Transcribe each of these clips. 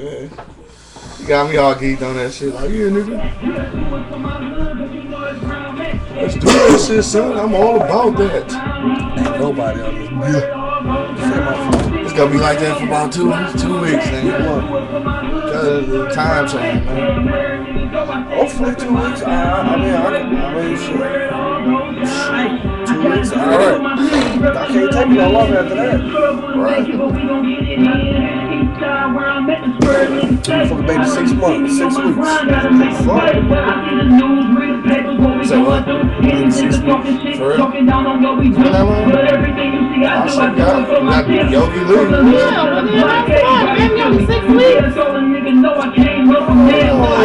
You got me all geeked on that shit. Like, yeah, nigga. Let's do that shit, son. I'm all about that. Ain't nobody on this. It's gonna be like that for about 2 weeks, nigga. Because of the time change, man. Hopefully 2 weeks. I mean, shit. 2 weeks, alright. I can't take no longer after that. Right. For baby 6 months, 6 weeks. Say what? 6 weeks? For real? Been that long? I said, God, Yogi Lee. Yeah, what the hell? Baby, only 6 weeks. Oh,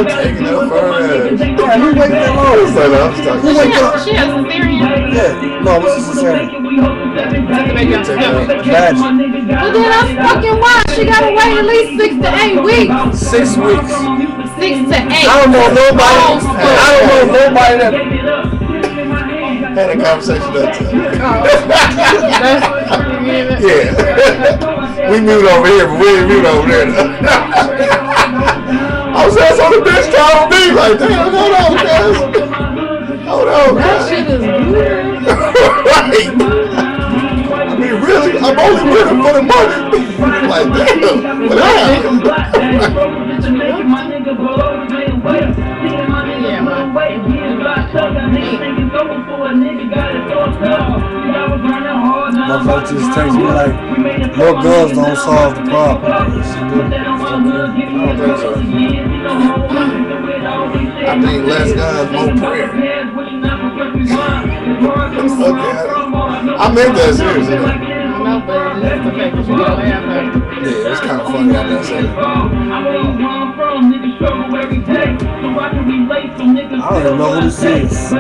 taking up for her. Yeah, who waiting that long? Who waiting up? She has cesarean. Yeah, no, what's the cesarean? Imagine. Well, then that's fucking why she gotta wait at least 6 to 8 weeks. 6 weeks. 6 to 8. I don't know nobody. That. Had a conversation that time. Yeah. We mute over here, but we ain't mute over there. I was saying so the bitch called me like, damn, hold on, guys. Hold on, That guys. shit is weird. Right. I mean, really? I'm only with him for the money. Like, damn. What happened? My folks just text me like, more guns don't solve the problem. I don't think so. I think less guns, more prayer. Okay. I meant that seriously. No, but it's the fact that you don't have her. Yeah, it's kind of funny how that say. I don't even know who this is.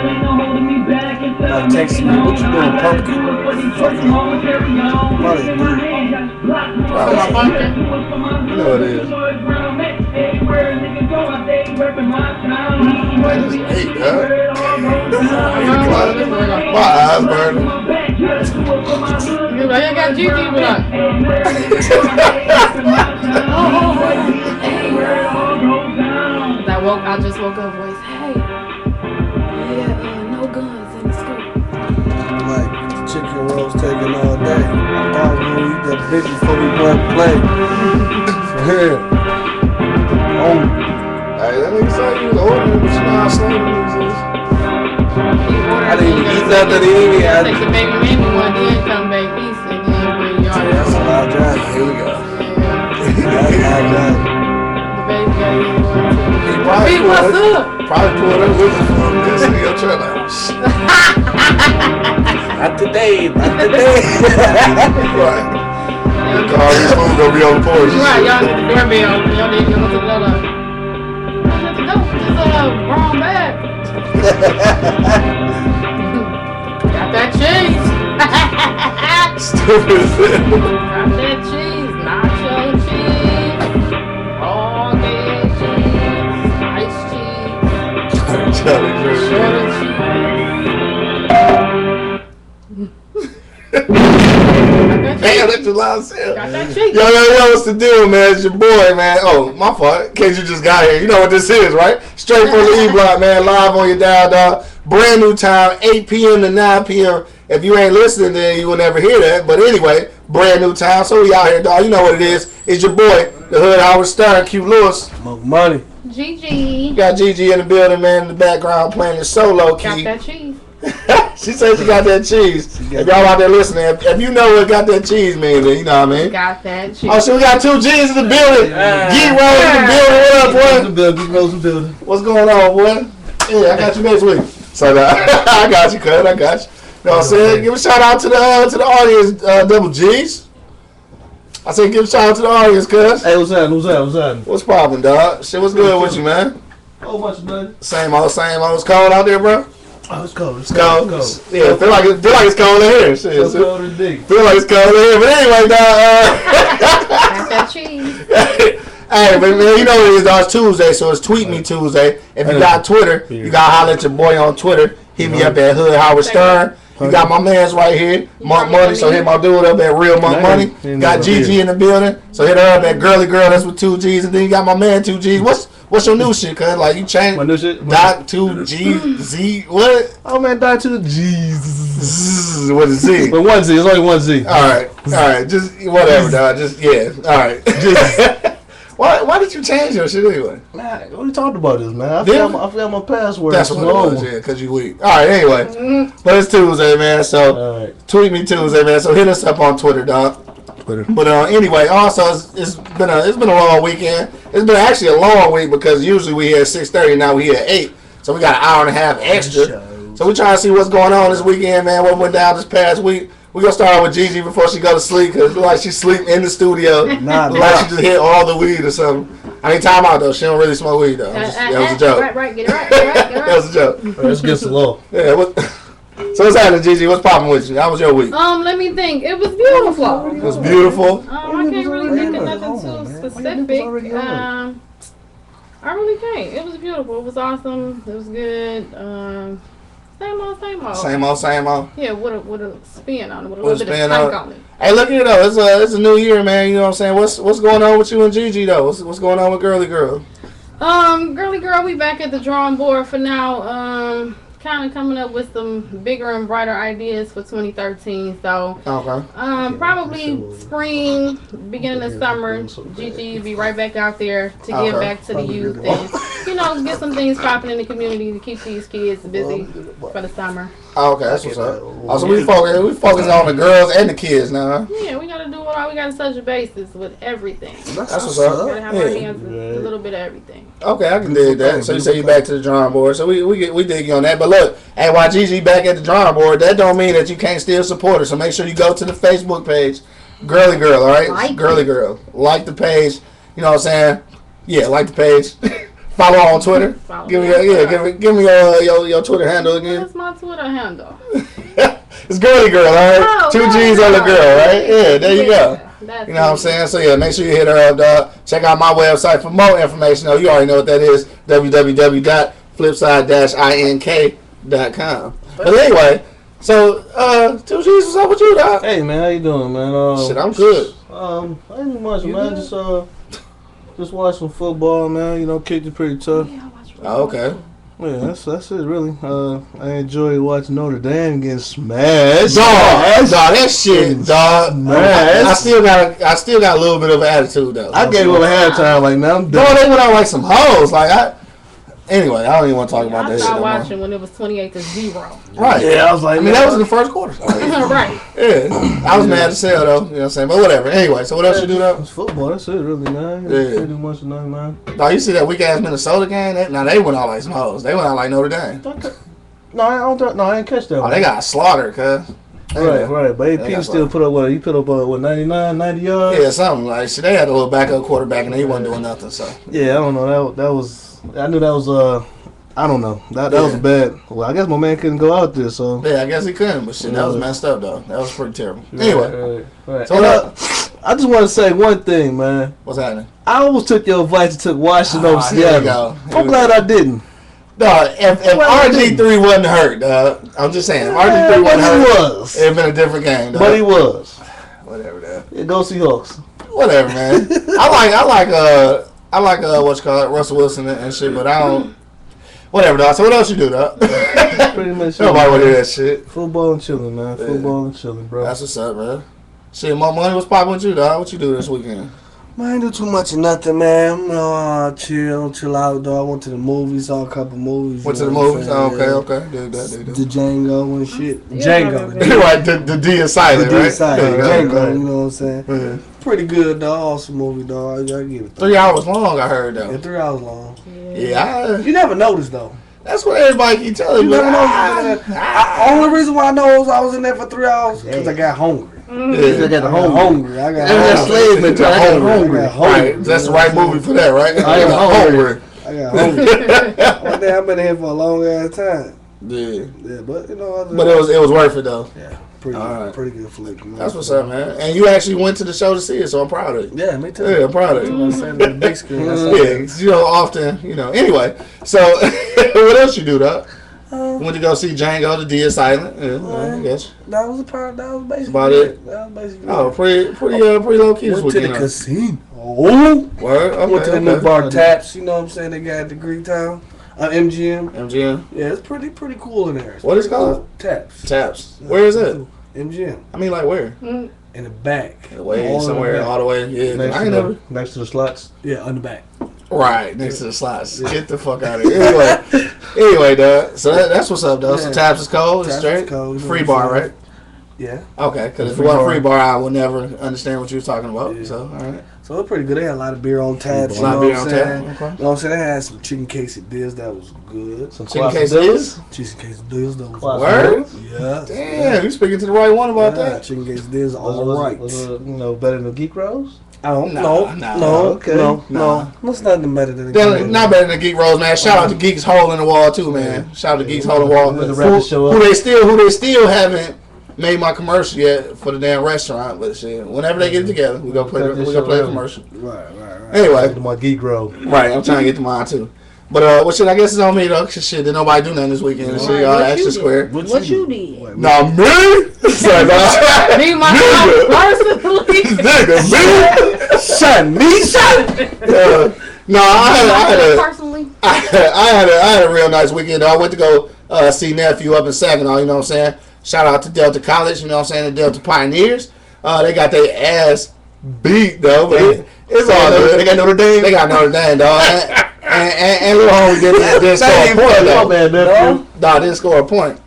Like texting me, what you doing, pumpkin? Fucking money, dude. You know what it is. Man, it's 8, huh? My eyes burning. I got Gigi, but I just woke up voice, hey, no guns in the school. Like, chicken rolls taking all day. I thought we would eat that bitch before we went to play. For real. Oh. Hey, that nigga say you was older, but you know how slow the niggas is. I didn't even eat nothing. Take the baby Remy one, then come back east, and then bring y'all. That's a lot of driving. Here we go. That's a lot of driving. The baby got you one, too. Probably What's pulled up? Probably pulled up with him just in your trailer. Not today. Not today. Right. The car is gonna be on the porch. Right, y'all need the doorbell. Y'all need to go to the other. No, just brown bag. Got that cheese. Stupid as hell. Got that cheese. Nacho cheese. All day cheese. Ice cheese. Jelly Cheddar Damn, that's a loud sound. Got that cheese. Yo, what's the deal, man? It's your boy, man. Oh, my fault. In case you just got here. You know what this is, right? Straight from the E-Block, man. Live on your dial, dog. Brand new time, 8 p.m. to 9 p.m. If you ain't listening, then you will never hear that. But anyway, brand new time. So we out here, dog. You know what it is. It's your boy, the Hood Howard Stern, Q Lewis. More money. Gigi. Got Gigi in the building, man, in the background playing the solo key. Got that cheese. She said she got that cheese. If y'all out there listening, if you know what got that cheese mean, then you know what I mean. Got that cheese. Oh, so we got 2 G's in the building. Geek Rose in the building. What up, boy? Geek Rose in the building. What's going on, boy? Yeah, I got you next week. So I got you, cuz. I got you. You know what I'm saying? Give a shout out to the audience, Double G's. I said give a shout out to the audience, cuz. Hey, what's happening? What's poppin', dog? Shit, what's good with you, man? Whole bunch of money. Same old. It's cold out there, bro? Oh, it's cold. It's cold. Yeah, feel like it's cold in here. Shit, It's cold as dick. feel like it's cold in here. But anyway, dog. Got that cheese. Hey, but man, you know what it is, dog. It's Tuesday, so it's Tweet Me Tuesday. If you got Twitter, you got to holler at your boy on Twitter. Hit me up at Hood Howard Stern. You got my man's right here, Monk Money. So hit my dude up at Real Monk Money. Got Gigi in the building. So hit her up at Girly Girl. That's with 2 G's. And then you got my man 2 G's. What's your new shit? Cause like you changed My new shit? Doc 2 G Z what? Oh, man, die to the G's. What is Z? But 1 Z. It's only 1 Z. All right. Just whatever, dog. Just yeah. All right. Why did you change your shit anyway? Man, we talked about this, man. I forgot my password. That's what it was, yeah, because you weak. All right, anyway. But it's Tuesday, man, so tweet me Tuesday, man. So hit us up on Twitter, dog. But anyway, also, it's been a long weekend. It's been actually a long week because usually we here at 6:30, now we here at 8. So we got an hour and a half extra. So we trying to see what's going on this weekend, man, what went down this past week. We're going to start with Gigi before she go to sleep because it look like she sleep in the studio. Like she just hit all the weed or something. I mean, time out, though. She don't really smoke weed, though. That was a joke. Right, get it right. That was a joke. Let's get slow. Yeah, so what's happening, Gigi? What's popping with you? How was your week? Let me think. It was beautiful. It was beautiful. I can't really think of nothing too specific. I really can't. It was beautiful. It was awesome. It was good. Same old. Same old. Yeah, with a spin on it, with a little bit of stank on it. Hey, look here though. It's a new year, man. You know what I'm saying? What's going on with you and Gigi though? What's going on with Girly Girl? Girly Girl, we back at the drawing board for now. Kind of coming up with some bigger and brighter ideas for 2013. So, probably spring, beginning of summer, Gigi be right back out there to give back to the youth and, get some things popping in the community to keep these kids busy for the summer. Oh, okay, that's what's up. So we focus on the girls and the kids now. Yeah, we gotta do it all. We gotta touch the bases with everything. That's what's up. We gotta have our hands with a little bit of everything. Okay, I can dig that. So you say you back to the drawing board. So we dig you on that. But look, hey, while Gigi back at the drawing board, that don't mean that you can't still support her. So make sure you go to the Facebook page, Girly Girl. All right, Girly Girl. Like the page. You know what I'm saying? Yeah, like the page. Follow her on Twitter. Give me your Twitter handle again. What's my Twitter handle? It's Girly Girl, all right? 2 G's on the girl, right? Yeah, there you go. That's you know what I'm saying? So yeah, make sure you hit her up, dog. Check out my website for more information. You already know what that is. www.flipside-ink.com. But anyway, so 2 G's, what's up with you, dog? Hey man, how you doing, man? Shit, I'm good. I ain't do much, man. Just watch some football, man. Kicked it pretty tough. Oh, okay. Yeah, that's it, really. I enjoy watching Notre Dame getting smashed. Dog, that shit, dog. I still got a little bit of attitude though. I gave up a halftime, like, man, I'm done. Dog, they went out like some hoes. Anyway, I don't even want to talk about that shit. I started watching when it was 28-0. Right. Yeah, I was like, that was in the first quarter. Right. Yeah. I was mad as hell though. You know what I'm saying? But whatever. Anyway, so what else you do though? It's football. That's it, really, man. Yeah. Can't do much of nothing, man. Now you see that weak ass Minnesota game? They went out like some hoes. They went out like Notre Dame. No, I didn't catch that one. They got slaughtered, cuz. Right. But AP still put up what? He put up 99, 90 yards? Yeah, something like shit. They had a little backup quarterback and he wasn't doing nothing. So yeah, I don't know. That was. I knew that was I don't know. That was bad. Well, I guess my man couldn't go out there, so. Yeah, I guess he couldn't, but shit, that was messed up though. That was pretty terrible. Anyway, right. So I just want to say one thing, man. What's happening? I almost took your advice and took Washington over Seattle. I'm glad I didn't. Dog, if RG3 wasn't hurt, I'm just saying, if RG3 wasn't hurt, it'd been a different game, dog. But he was. Whatever, dog. Yeah, go Seahawks. Whatever, man. I like what's called Russell Wilson and shit, but I don't. Whatever, dog. So what else you do, dog? Pretty much. Nobody want to hear that shit. Football and chilling, man. Yeah. Football and chilling, bro. That's what's up, man. Shit, more money. What's popping with you, dog? What you do this weekend? Man, I ain't do too much of nothing, man. Chill out, dog. I went to the movies, saw a couple movies. Went to the movies? Oh, okay. Did that. The Django and shit. Django. Right, the D is silent, right? The D is silent. Django, you know what I'm saying? Mm-hmm. Pretty good, dog. Awesome movie, dog. I give it 3 hours long, I heard, though. Yeah, 3 hours long. Yeah. You never noticed, though. That's what everybody keep telling you. You never know. Only reason why I know is I was in there for 3 hours because I got hungry. Yeah. I got hungry. I got slave mentality. Hungry. Right. That's the right movie for that, right? I got hungry. I got hungry. One day I've been here for a long ass time. Yeah, but it was worth it though. Yeah, pretty good flick. Man. That's what's up, man. And you actually went to the show to see it, so I'm proud of you. Yeah, me too. Yeah, I'm proud of you. I'm saying the big screen. Yeah, often, Anyway, so what else you do, dog? Went to go see Django, the Deer Silent. I guess. That was basically about it. That was basically pretty low key this Went to weekend. the casino. Oh, Word? Okay, went to the new bar Taps. You know what I'm saying? They got the Greektown. MGM. MGM? Yeah, it's pretty cool in there. What is it called? Taps. Where is it? MGM. I mean, like where? In the back. Way somewhere all the way. Yeah, I ain't never. Next to the slots. Yeah, on the back. Right, next to the slots. Get the fuck out of here. Anyway, dog. So that's what's up, though. So Taps is cold. It's straight. Cold, free bar, right? Yeah. Okay, because if it wasn't free bar, I would never understand what you was talking about. Yeah. So, all right. So it's pretty good. They had a lot of beer on tap. A lot of beer on tap. Okay. You know what I'm saying? They had some chicken quesadillas that was good. Some chicken quesadillas? Chicken quesadillas that was Word? Yeah. Damn, you speaking to the right one about that. Chicken quesadillas all right. Better than the Geek Rolls? No. That's nothing better than not better than Geek Rolls, man. Shout out to Geeks Hole in the Wall too, man. Shout out to Geeks Hole in the Wall. Who they still haven't made my commercial yet for the damn restaurant, but shit, whenever they get it together, we gonna play a commercial. Right. Anyway, my Geek Roll. Right, I'm trying to get to mine too. But shit, I guess it's on me though. Cause shit, did nobody do nothing this weekend? Right. Shit, y'all extra square. What you did? Nah, me? Me myself personally. Nigga, me? Son, me? No, I had a real nice weekend. I went to go see nephew up in Saginaw. You know what I'm saying? Shout out to Delta College. You know what I'm saying? The Delta Pioneers. They got their ass beat though, but it's all good. They got Notre Dame. They got Notre Dame, dog. And little homie didn't score a point though. Nah, didn't score a point.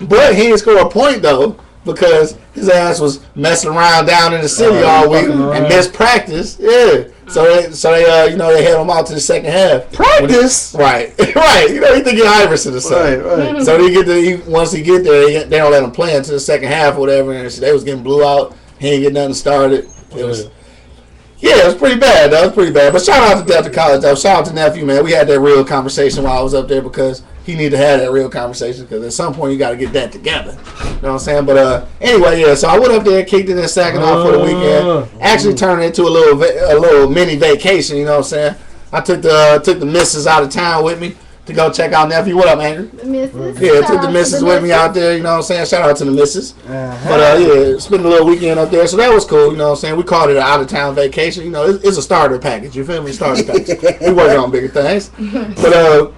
But he didn't score a point though because his ass was messing around down in the city all week and missed practice. Yeah. So they they head him out to the second half. Practice? Right. You know, he thinking Iverson or something. Right. So once he get there, they don't let him play until the second half or whatever. And they was getting blew out. He ain't get nothing started. It was pretty bad, though. It was pretty bad. But shout out to Delta College, though. Shout out to nephew, man. We had that real conversation while I was up there because he needed to have that real conversation because at some point you got to get that together. You know what I'm saying? But anyway, yeah. So I went up there, kicked it in Saginaw for the weekend. Actually turned it into a little mini vacation. You know what I'm saying? I took the missus out of town with me to go check out nephew. What up, Angry? Yeah, took the missus with me out there. You know what I'm saying? Shout out to the missus. But spent a little weekend up there, so that was cool. You know what I'm saying? We called it an out of town vacation. You know, it's a starter package. You feel me? Starter package. We working on bigger things. But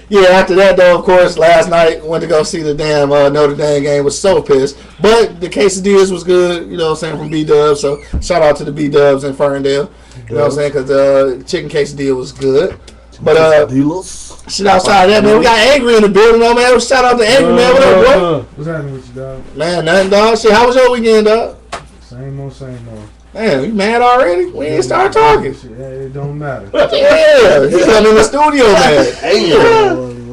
yeah, after that though, of course, last night went to go see the damn Notre Dame game. Was so pissed, but the quesadillas was good. You know what I'm saying, from B Dubs. So shout out to the B Dubs in Ferndale. You know what I'm saying, because chicken quesadilla was good. But shit outside of that, man, we got Angry in the building, though, man. Shout out to Angry, man. What up, boy? What's happening with you, dog? Man, nothing, dog. Shit, how was your weekend, dog? Same old. Man, you mad already? We ain't start talking. Shit, it don't matter. Yeah, he's coming in the studio, man. Hey,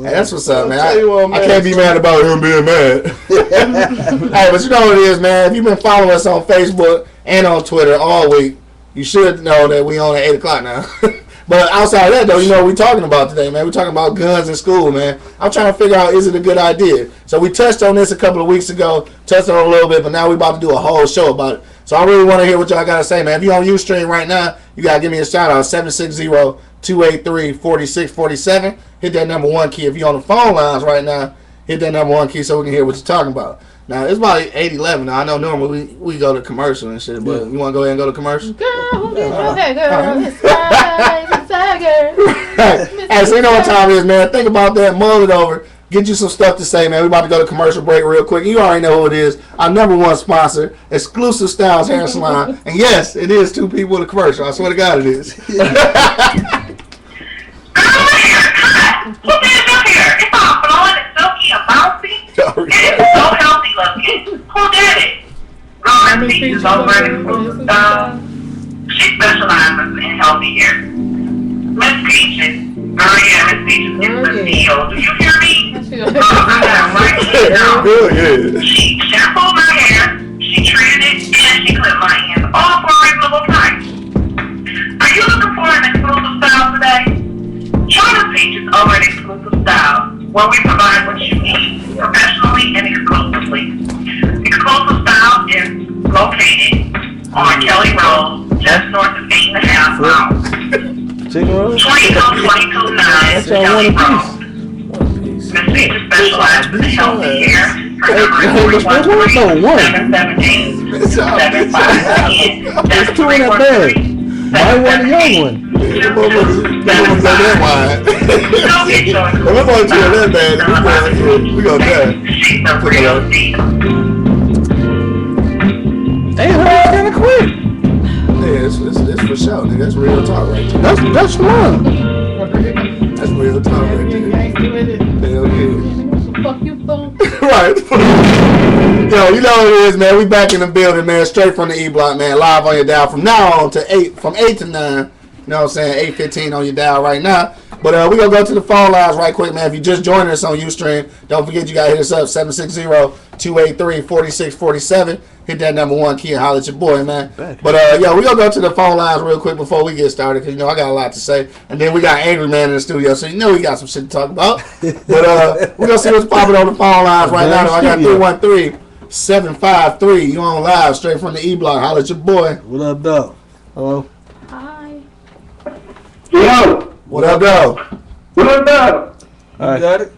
that's what's up, man. I can't be mad about him being mad. Hey, but you know what it is, man. If you've been following us on Facebook and on Twitter all week, you should know that we on at 8 o'clock now. But outside of that, though, you know what we're talking about today, man. We're talking about guns in school, man. I'm trying to figure out, is it a good idea? So we touched on this a couple of weeks ago, touched on it a little bit, but now we're about to do a whole show about it. So I really want to hear what y'all got to say, man. If you're on Ustream right now, you got to give me a shout out, 760-283-4647. Hit that number 1 key. If you're on the phone lines right now, hit that number 1 key so we can hear what you're talking about. Now, it's about 8:11 now. I know normally we go to commercial and shit, but you want to go ahead and go to commercial? Girl, who did that girl? It's right, it's tiger. Hey, so you know what time it is, man. Think about that. Mull it over. Get you some stuff to say, man. We about to go to commercial break real quick. You already know who it is. Our number 1 sponsor, Exclusive Styles Hair Salon. And yes, it is 2 people in the commercial. I swear to God it is. Who did your hair? It's all flowing and silky and bouncy. It is so healthy looking. Who did it? Lauren Peaches over at Exclusive Styles. She specializes in healthy hair. Miss Peaches. Girl, yeah, Miss Peaches is the deal. Do you hear me? I got right here now. She shampooed my hair, she treated it, and she clipped my hands. All for a reasonable price. Are you looking for an exclusive style today? Join us Peaches over at Exclusive Styles, where we provide what you need professionally and exclusively. Exclusive Styles is located on Kelly Road, just north of 8.5 miles. 22229 Kelly Road. Miss teacher specializes in healthy hair. Her number is 413-717. There's two in that bag. I want the young one. That wide. If we're going to that bad, we're going to die. They heard kind of quick. Yeah, it's for sure, nigga. That's real talk right there. That's smart. That's real talk right there. Hell yeah. Fuck you, thought. Right. Yo, you know what it is, man. We back in the building, man. Straight from the E Block, man. Live on your dial from now on to 8, from 8 to 9. You know what I'm saying? 8:15 on your dial right now. But we're going to go to the phone lines right quick, man. If you just joined us on Ustream, don't forget you got to hit us up, 760-283-4647. Hit that number 1 key and holler at your boy, man. But, we're going to go to the phone lines real quick before we get started because, you know, I got a lot to say. And then we got Angry Man in the studio, so you know we got some shit to talk about. But we're going to see what's popping on the phone lines right now. I got 313-753. You on live, straight from the E Block. Holler at your boy. What up, dog? Hello. Hi. Yo, What up, though? what up? All right. Got it?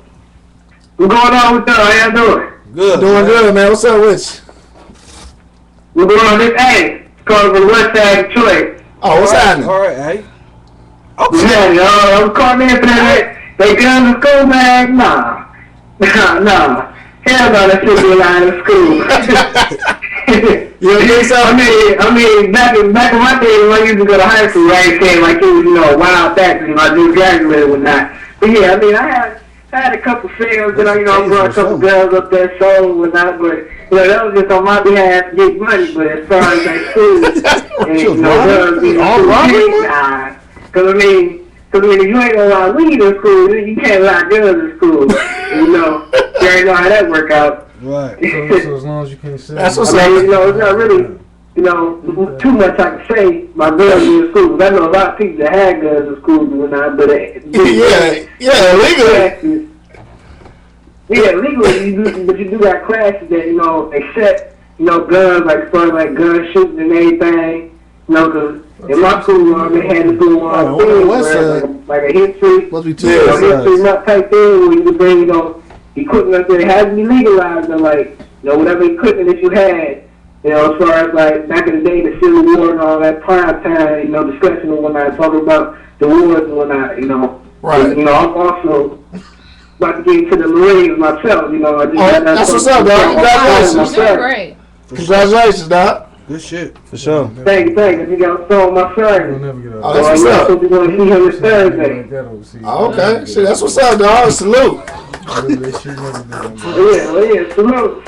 What's going on with y'all? How y'all doing? Good. Doing good, man. What's up with you? What's going on this? Hey, calling from West Side Detroit. Oh, what's happening? All right, hey. Yeah, I'm calling in for that. They gun in school bag? Nah. Hell no, that should be allowed in school. You don't think so? I mean, back in my day when I used to go to high school, I ain't saying like it was, you know, wild facts and I just graduated with that. But yeah, I mean, I had a couple friends and I brought a couple girls up there, so and whatnot, but you know, that was just on my behalf to get money. But as far as like school, and, you know, girls being nah. Cause I mean, if you ain't gonna allow weed in school, you can't allow girls in school. You know, you already know how that work out. Right. So as long as you can't say That's what's I mean, you know, it's not really, you know, too much I can say my girls in school. Cause I know a lot of people that had girls in school and whatnot, but legally. Yeah, legally, but you do got classes that, you know, accept, you know, guns, like, as far as, like, gun shooting and everything, you know, because in my school, they had to do like a history, Must be history nut type thing where you could bring, you know, equipment up there. It has to be legalized, and, like, you know, whatever equipment that you had, you know, as far as, like, back in the day, the Civil War and all that prime time, you know, discussion and whatnot, talking about the wars and whatnot, you know. Right. You know, I'm also about to get into the Marines myself, you know. That's what's up, dog. Congratulations. You're great. Congratulations, dog. Good shit. For sure. Thank you. You got a song my We'll son. never get out. Oh, that's what's up. We're going to see him this Thursday. Oh, okay. Shit, that's what's up, dog. Salute. Yeah.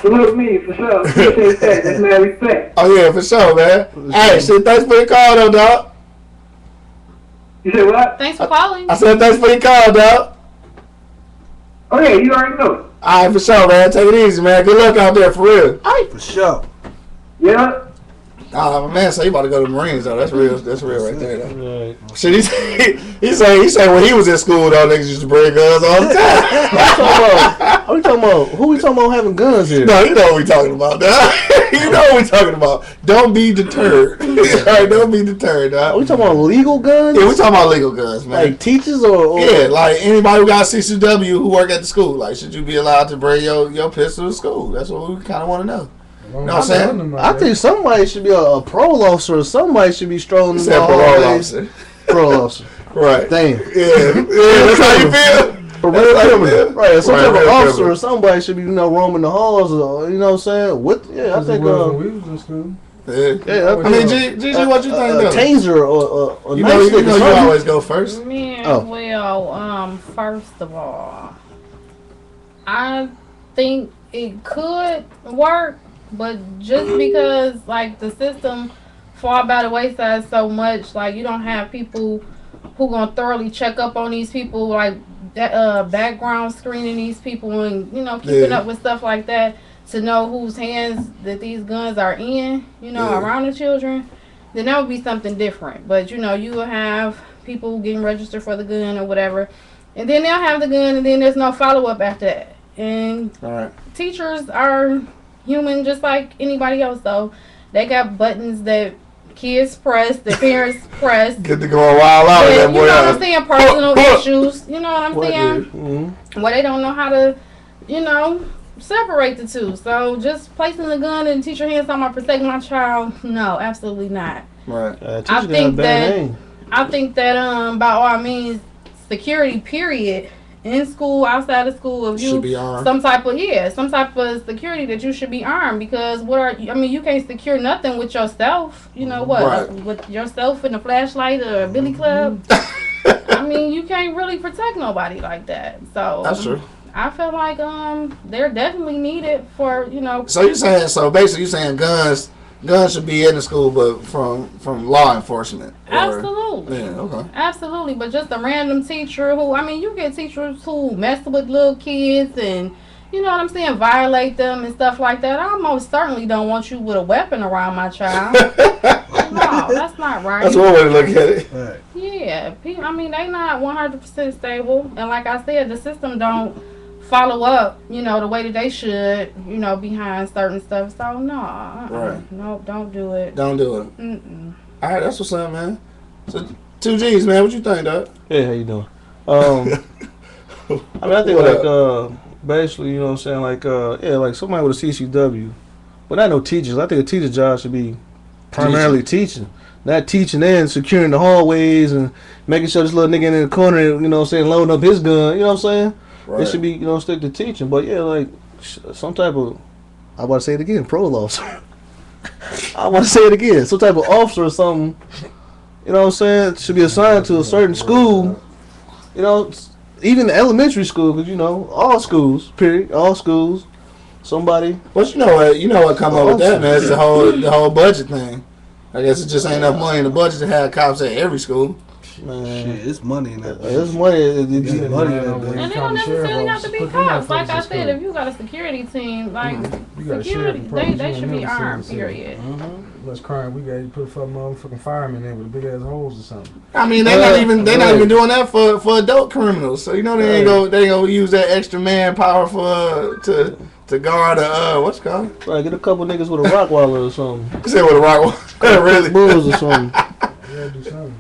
Salute me, for sure. Appreciate that. That's my respect. Oh, yeah, for sure, man. Hey, shit, thanks for your call, though, dog. You said what? Thanks for calling. I said thanks for your call, dog. Oh, yeah, you already know. All right, for sure, man. Take it easy, man. Good luck out there, for real. For sure. Yeah. Oh, man, so you about to go to the Marines, though. That's real right there, though. Right. Shit, he say when he was in school, though, niggas used to bring guns all the time. Who we talking about having guns here? No, you know what we talking about, dog. You know what we talking about. Don't be deterred. All right, don't be deterred, dog. Are we talking about legal guns? Yeah, we talking about legal guns, man. Like teachers or yeah, like anybody who got CCW who work at the school. Like, should you be allowed to bring your pistol to school? That's what we kind of want to know. You know what I'm saying? I think somebody should be a parole officer or somebody should be strolling in the parole hallways. officer. Parole officer. Right. Damn. Yeah, that's how you feel? Right, some type of real officer criminal. or somebody should be, roaming the halls or, you know what I'm saying? I think, we was in school. Yeah. I mean, Gigi, what you think, though? Taser or You know you always go first. Well, first of all, I think it could work, but just because, like, the system fall by the wayside so much, like, you don't have people who gonna thoroughly check up on these people, like, that background screening these people and, keeping up with stuff like that to know whose hands that these guns are in, around the children, then that would be something different. But, you will have people getting registered for the gun or whatever, and then they'll have the gun, and then there's no follow-up after that. And teachers are human just like anybody else, though. They got buttons that kids pressed, the parents pressed. Get to go wild out with that boy. You know what I'm saying? Personal issues. You know what I'm saying? Mm-hmm. Well, they don't know how to, separate the two. So just placing the gun in teacher hands, I'm protect my child. No, absolutely not. Right. I think that by all means, security period in school, outside of school, if Should be you armed. some type of security that you should be armed, because you can't secure nothing with yourself. You know what? Right. With yourself and a flashlight or a billy club. You can't really protect nobody like that. So That's true. I feel like they're definitely needed for So you're saying, basically you're saying guns should be in the school, but from law enforcement. Absolutely. Yeah. Okay. Absolutely, but just a random teacher who, you get teachers who mess with little kids and, you know what I'm saying, violate them and stuff like that. I most certainly don't want you with a weapon around my child. No, that's not right. That's one way to look at it. Right. Yeah, they not 100% stable. And like I said, the system don't follow up, the way that they should, behind certain stuff. So, no. Right. Nope, don't do it. Don't do it. Mm-mm. All right, that's what's up, man. So, 2G's, man. What you think, Doc? Hey, how you doing? I think basically, you know what I'm saying, like somebody with a CCW, but not no teachers. I think a teacher's job should be primarily teaching. Not teaching and securing the hallways and making sure this little nigga in the corner, loading up his gun, you know what I'm saying? Right. It should be, stick to teaching. But yeah, like some type of, I want to say it again, parole officer. I want to say it again, some type of officer or something, you know what I'm saying, should be assigned to a certain school, even elementary school, because, all schools, period, all schools, somebody. But you know what come up with that, man? It's the whole budget thing. I guess it just ain't enough money in the budget to have cops at every school. Man, Shit, it's money in that. it's money. And they don't necessarily have to be cops. Like I said, if you got a security team, like security, they should be armed. Period. Less crime. We got to put a fucking motherfucking fireman there with big ass holes or something. I mean, they're not even doing that for adult criminals. So they ain't gonna use that extra manpower to guard what's it called? Right, get a couple niggas with a rock waller or something. You said with a rock. Really? Bulls or something. Yeah, do something.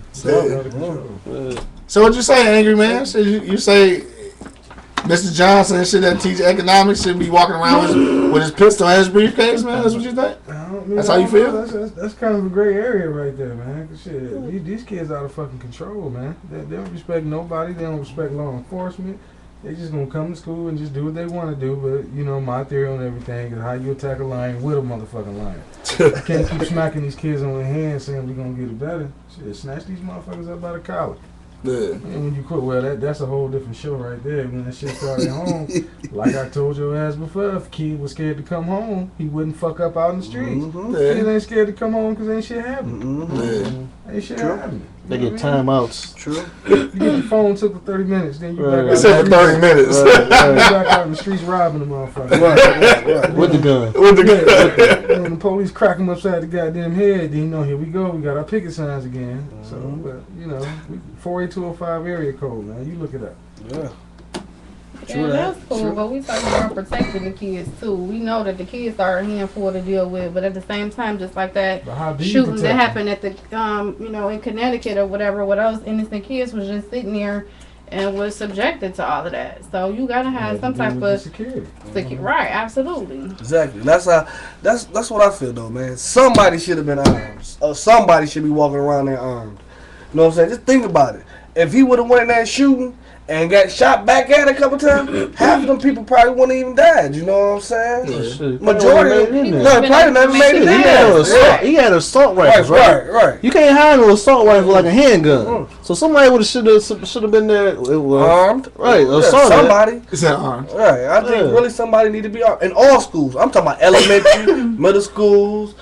So what you say, angry man? So you say Mr. Johnson and shit that teach economics should be walking around with his pistol and his briefcase, man? That's what you think? That's how you feel? That's kind of a gray area right there, man. 'Cause shit, these kids out of fucking control, man. They don't respect nobody. They don't respect law enforcement. They just gonna come to school and just do what they want to do. But my theory on everything is how you attack a lion with a motherfucking lion. You can't keep smacking these kids on the hand saying we're gonna get it better. Shit, snatch these motherfuckers up by the collar. Yeah. And when you quit, that's a whole different show right there. When that shit started at home, like I told your ass before, if a kid was scared to come home, he wouldn't fuck up out in the streets. Kids ain't scared to come home because ain't shit happening. Ain't shit happening. They get timeouts. True. You get your phone took for 30 minutes, then you back It said for 30 minutes. you back out in the streets robbing the motherfucker. Right. With the gun. With the gun. When the police crack him upside the goddamn head, then here we go. We got our picket signs again. So, but 48205 area code, man. You look it up. Yeah. Yeah, that's cool. But we talking about protecting the kids too. We know that the kids are a handful to deal with, but at the same time, just like that But how do you shooting protect that them? happened at the in Connecticut or whatever, where those innocent kids was just sitting there and was subjected to all of that. So you gotta have some type of security. right, absolutely. Exactly. That's what I feel though, man. Somebody should have been armed. Or somebody should be walking around there armed. You know what I'm saying? Just think about it. If he would have went in there shooting and got shot back at a couple times, half of them people probably wouldn't even died. You know what I'm saying? Shit, Majority, no, probably never made it in. He had assault rifles, Right. You can't hide no assault rifle like a handgun. So somebody should have been there Armed, right? Yeah, Assault. somebody. It's not armed. Right. I think really somebody need to be armed in all schools. I'm talking about elementary, middle schools,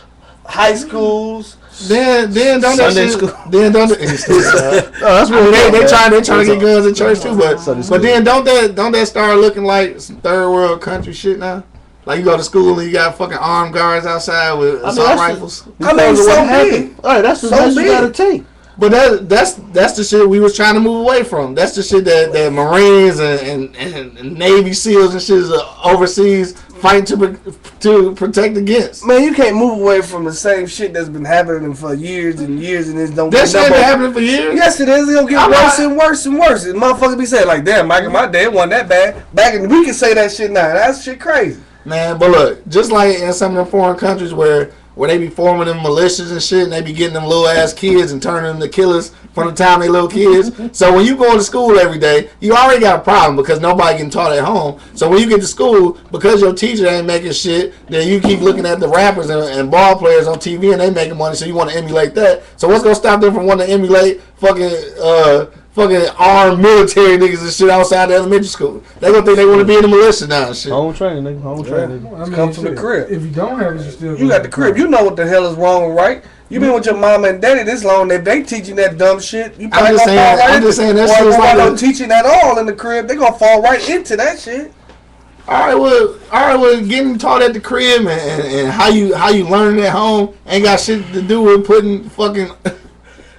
high schools. Then don't Sunday that shit, school. Then don't That's what they trying to get guns in church too, but then don't that start looking like some third world country shit now? Like you go to school and you got fucking armed guards outside with assault rifles. I mean, so big. All right, that's the So best you big. gotta take. But that's the shit we was trying to move away from. That's the shit that Marines and Navy SEALs and shit is overseas fight to protect against. Man, you can't move away from the same shit that's been happening for years and years, and it don't. That shit been happening for years. Yes, it is. It's gonna get worse and worse and worse. And motherfuckers be saying like, "Damn, Mike, my day wasn't that bad." Back in we can say that shit now. That shit crazy. Man, but look, just like in some of the foreign countries where they be forming them militias and shit, and they be getting them little ass kids and turning them to killers from the time they little kids. So when you go to school every day, you already got a problem because nobody getting taught at home. So when you get to school, because your teacher ain't making shit, then you keep looking at the rappers and ball players on TV and they making money, so you want to emulate that. So what's gonna stop them from wanting to emulate fucking armed military niggas and shit outside the elementary school? They gonna think they want to be in the militia now and shit. Home training, nigga. Home training. Well, I mean, Come from the crib. If you don't have it, you still. You got the crib. You know what the hell is wrong and right. You been with your mama and daddy this long. If they teaching that dumb shit, you probably gonna fall right. I'm just saying that shit's or like no teaching at all in the crib. They gonna fall right into that shit. All right, well, getting taught at the crib and how you learn at home ain't got shit to do with putting fucking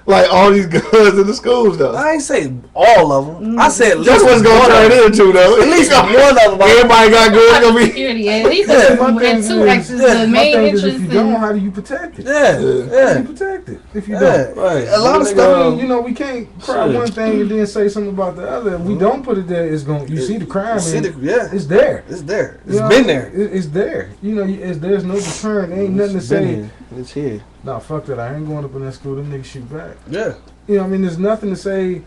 like all these guns in the schools though. I ain't say all of them. I said That's what's gonna turn into though. At least one of them. Everybody got guns. Gonna be. Security, at least and two like the My main thing is, if interest. you don't, how do you protect it? Yeah, How do yeah. you protect it if you Yeah. don't? Right. A lot of I stuff. mean, you know, we can't cry one thing and then say something about the other. If we don't put it there, it's going. You see the crime, See and yeah, it's there. it's there. You It's know, been there. It's there. You know, there's no deterrent. There ain't nothing to It's been say. here. It's here. Nah, fuck that. I ain't going up in that school. Them niggas shoot back. Yeah. You know, I mean, there's nothing to say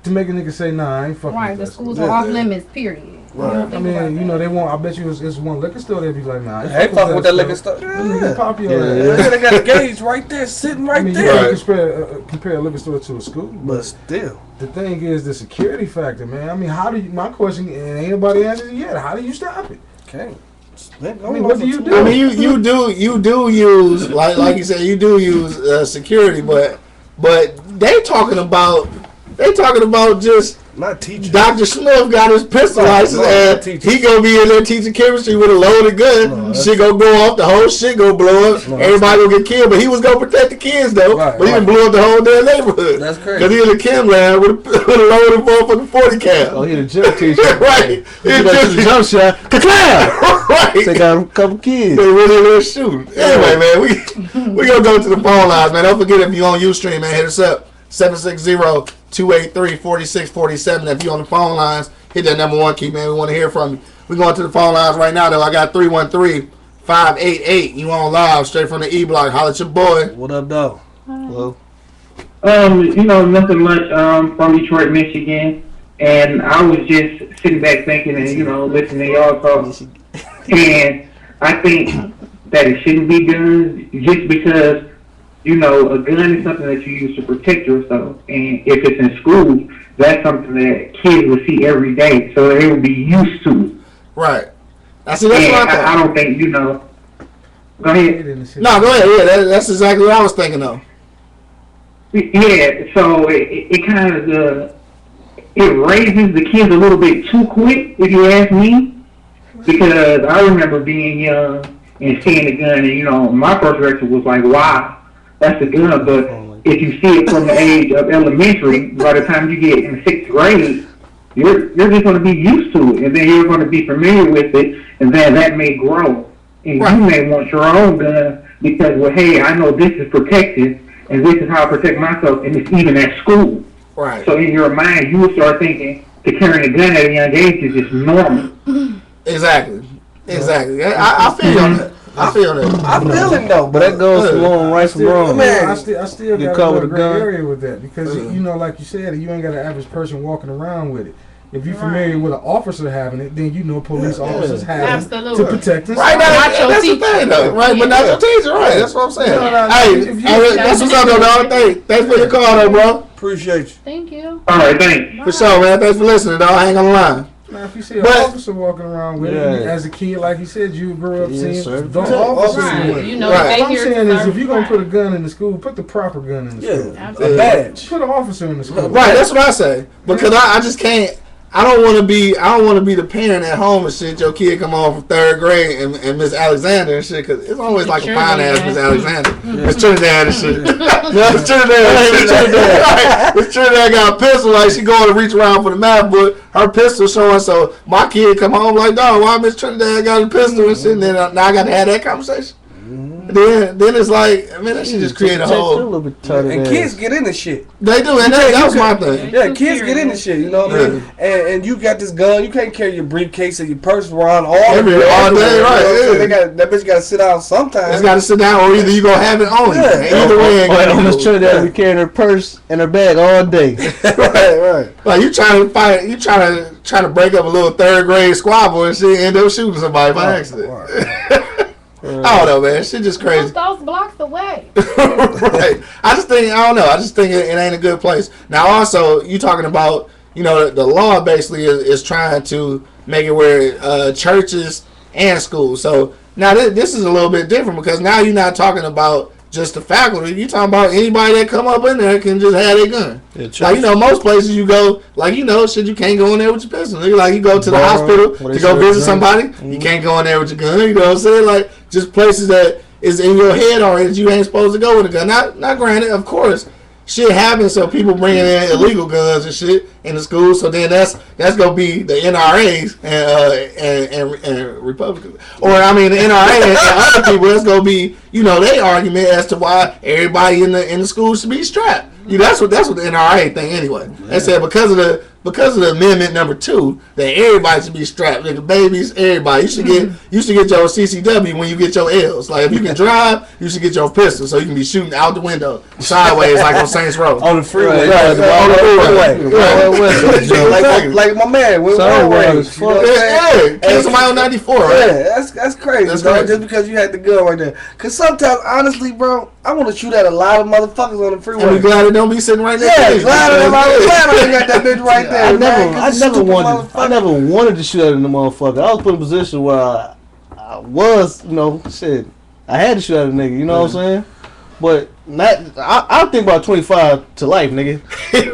to make a nigga say, nah, I ain't fucking Right, with the that schools school. are off limits. Period. Right. I mean, you know, they won't. I bet you it's one liquor store. They'll be like, nah, I ain't Hey, fucking with that liquor stuff. Them niggas Yeah. pop your Yeah. ass. Yeah, they got a gauge right there, sitting I right mean, you there. can't compare a liquor store to a school. But still, The thing is the security factor, man. I mean, how do you? My question, and ain't nobody answered it yet. How do you stop it? okay. I mean, what do you do? I mean, you do use like you said, you do use security, but they talking about just. Not teaching. Dr. Smith got his pistol license and he gonna be in there teaching chemistry with a loaded gun. Shit gonna go off, the whole shit gonna blow up. Everybody gonna get killed, but he was gonna protect the kids though. Right, but he done blew up the whole damn neighborhood. That's crazy. Cause he in the chem lab with a loaded motherfucking 40 cal. Oh, he the gym teacher. Right. He got the jump shot. Ka-clam! Right. They got a couple kids. They really little shooting. Anyway, man, we gonna go to the phone lines, man. Don't forget, if you on Ustream, man, hit us up 760-283-4647. If you on the phone lines, hit that number 1 key, man. We want to hear from you. We going to the phone lines right now, though. I got 313-588. You on live straight from the E Block. Holla at your boy. What up, though? Hello. You know, nothing much from Detroit, Michigan. And I was just sitting back thinking and, you know, listening to y'all talk. And I think that it shouldn't be guns just because, you know, a gun is something that you use to protect yourself. And if it's in school, that's something that kids will see every day. So they will be used to it. Right. I see. That's what I don't think, you know. Go ahead. No, go ahead. Yeah, that's exactly what I was thinking of. Yeah, so it kind of it raises the kids a little bit too quick, if you ask me, because I remember being young and seeing the gun, and you know, my first reaction was like, "Wow, that's a gun." But if you see it from the age of elementary, by the time you get in 6th grade, you're just going to be used to it, and then you're going to be familiar with it, and then that may grow, and Right. you may want your own gun because, well, hey, I know this is protected. And this is how I protect myself, and it's even at school. Right. So in your mind, you will start thinking that carrying a gun at a young age is just normal. Exactly. I feel on that. I feel that. I feel it, though. But that goes from long right from wrong. Man, I still You got cover a the gray gun. area with that because you know, like you said, you ain't got an average person walking around with it. If you're familiar with an officer having it, then you know police officers have it Absolutely. to protect us. Right, Not your that's the teacher. thing, though. Right, but not your teacher. Right, that's what I'm saying. No, no, Hey, if you- that's what's up, though, dog. Thanks for your call, though, bro. appreciate you. Thank you. All right, thanks. For sure, man. Thanks for listening, dog. Hang on the line. Now, if you see an But- officer walking around with it, Yeah. as a kid, like you said, you grew up Yeah, seeing sir. the Right. officers Right. with it. You know, Right. they What I'm here saying to is, if you're gonna serve. put a gun in the school, put the proper gun in the school. Yeah, a Absolutely. badge. Put an officer in the school. Right, that's what I say. Because I just can't. I don't want to be the parent at home and shit. Your kid come home from 3rd grade and Miss Alexander and shit, because it's always like a fine ass Miss Alexander, Miss Trinidad and shit. Miss Trinidad, Miss Trinidad got a pistol, like she going to reach around for the math book. Her pistol showing, so my kid come home like, dog, why Miss Trinidad got a pistol and shit? And then now I got to have that conversation. Then it's like, man, that shit just create a whole. And kids get into shit. They do, and that was my thing. Yeah, kids get into shit. You know what I mean? And you got this gun. You can't carry your briefcase and your purse around all day, right? So they got that bitch got to sit down sometime. It's got to sit down, or either you gonna have it on you. Either way, or Miss Trinidad be carrying her purse and her bag all day. right. Like you trying to fight, you trying to break up a little 3rd grade squabble and shit, end up shooting somebody by accident. I don't know, man. Shit just crazy. Those blocks away. Right. I just think it ain't a good place. Now, also, you talking about, you know, the law basically is trying to make it where churches and schools. So now this is a little bit different, because now you're not talking about just the faculty. You talking about anybody that come up in there can just have their gun. Yeah, like, you know, most places you go, like, you know, shit, you can't go in there with your pistol. Like, you go to the hospital to go visit somebody, you can't go in there with your gun. You know what I'm saying? Like, just places that is in your head already that you ain't supposed to go with a gun. Not granted, of course, shit happens, so people bringing in illegal guns and shit in the school. So then that's gonna be the NRAs and Republicans, or I mean the NRA and other people. That's gonna be, you know, their argument as to why everybody in the school should be strapped. You know, that's what the NRA thing anyway. They said because of the amendment number 2 that everybody should be strapped. Like the babies, everybody. You should get your CCW when you get your L's. Like if you can drive, you should get your pistol so you can be shooting out the window sideways like on Saints Row. On the freeway. On the freeway. Like my man. Kill somebody on 94, right? Yeah, that's crazy. That's crazy. Just because you had the gun right there. Because sometimes, honestly, bro, I want to shoot at a lot of motherfuckers on the freeway. And we glad it don't be sitting right there. Yeah, glad I got that bitch right there. I never wanted to shoot at the motherfucker. I was put in a position where I was, you know, shit. I had to shoot at a nigga, you know what I'm saying? But I think about 25 to life, nigga.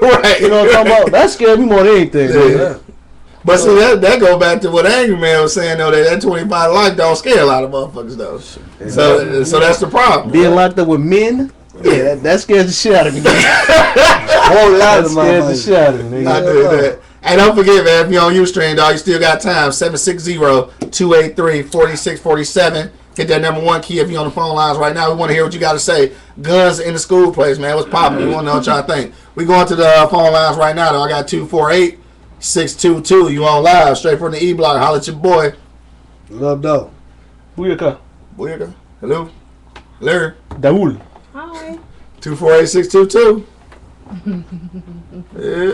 Right. You know what I'm talking about? That scared me more than anything. Yeah. But see, that go back to what Angry Man was saying, though, that 25 to life don't scare a lot of motherfuckers, though. So that's the problem. Being locked up with men, yeah, that scares the shit out of me. Whole lot of scares the shit out of me. I do that. And don't forget, man, if you're on Ustream, dog, you still got time. 760-283-4647. Hit that number 1 key if you're on the phone lines right now. We want to hear what you got to say. Guns in the school place, man. What's popping? We want to know what y'all think. We going to the phone lines right now, though. I got 248-622. You on live, straight from the E-Block. Holla at your boy. Love, dog. Booyaka. Hello? Larry. Daul. Hi. 248-622. Yeah.